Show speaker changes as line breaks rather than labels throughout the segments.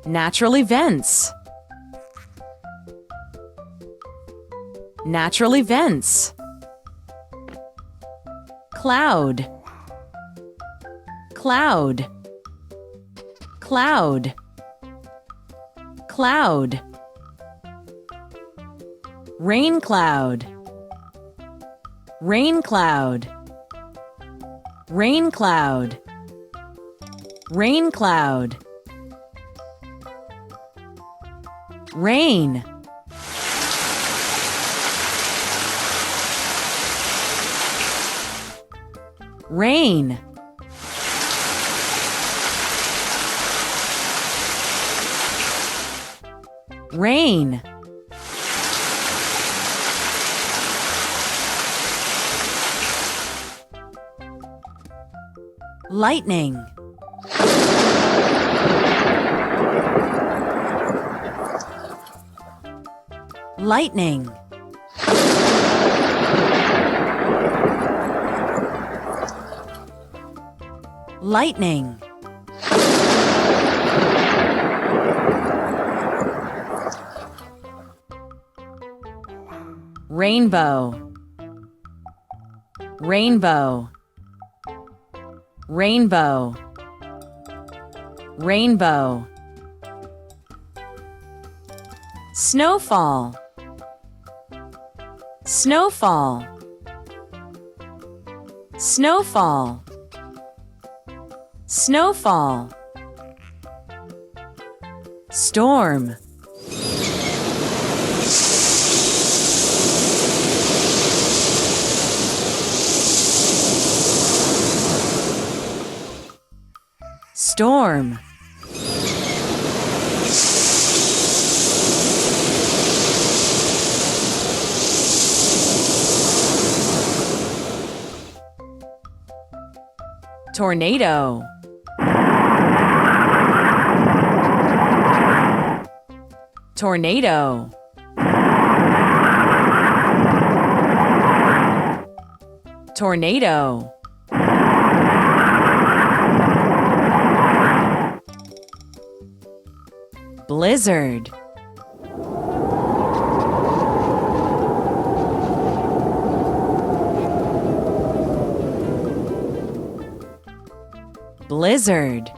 Natural events. Natural events. Cloud. Cloud. Cloud. Cloud. Rain cloud. Rain cloud. Rain cloud. Rain cloud. Rain. Rain. Rain. Lightning. Lightning. Lightning. Rainbow. Rainbow. Rainbow. Rainbow. Snowfall. Snowfall. Snowfall. Snowfall. Storm. Storm. Tornado. Tornado. Tornado. Blizzard. Blizzard.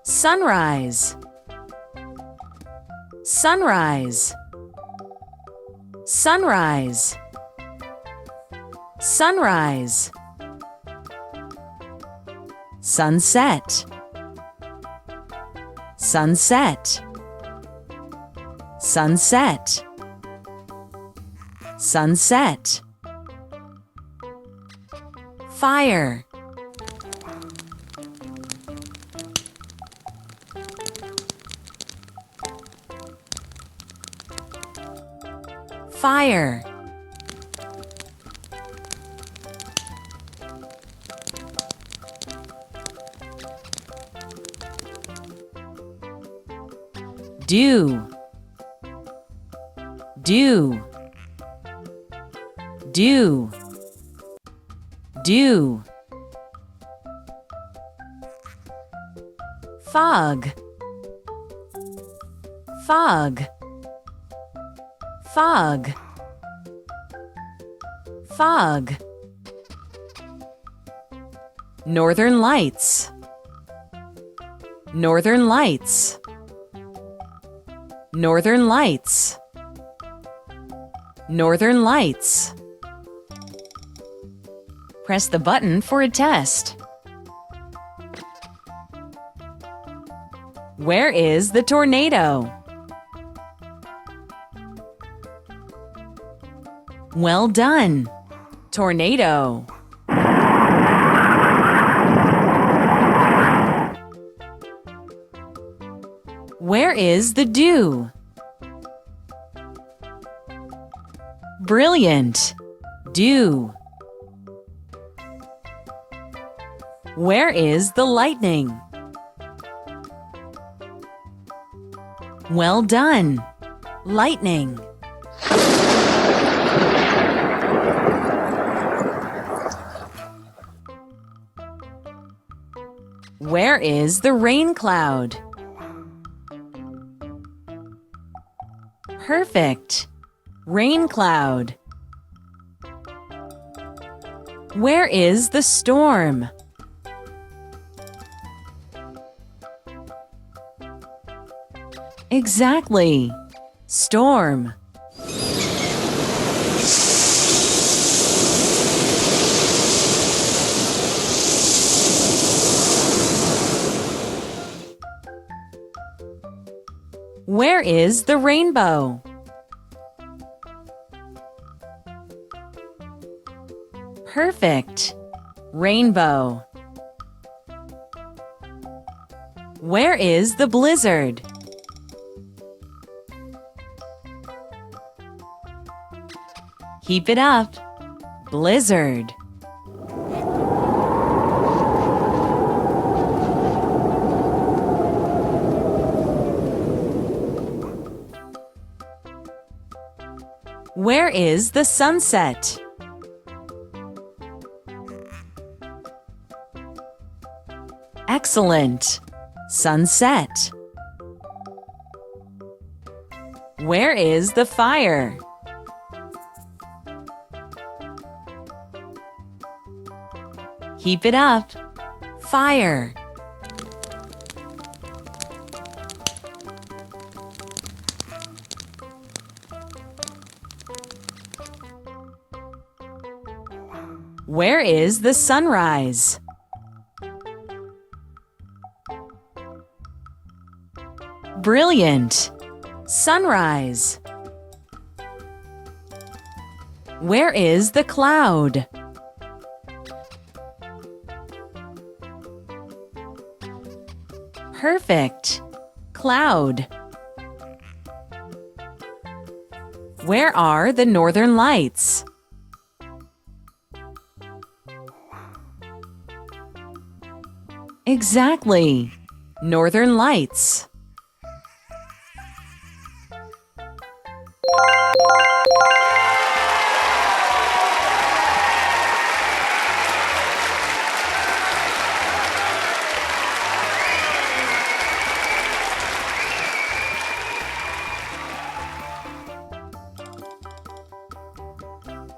Sunrise. Sunrise. Sunrise. Sunrise. Sunset. Sunset. Sunset. Sunset. Fire. Fire. Dew. Dew. Dew. Dew. Fog. Fog. Fog. Fog. Northern Lights. Northern Lights. Northern Lights. Northern Lights. Press the button for a test. Where is the tornado? Well done. Tornado. Where is the dew? Brilliant. Dew. Where is the lightning? Well done. Lightning. Where is the rain cloud? Perfect. Rain cloud. Where is the storm? Exactly. Storm. Where is the rainbow? Perfect. Rainbow. Where is the blizzard? Keep it up. Blizzard. Where is the sunset? Excellent. Sunset. Where is the fire? Keep it up. Fire. Where is the sunrise? Brilliant. Sunrise. Where is the cloud? Perfect. Cloud. Where are the northern lights? Exactly. Northern lights.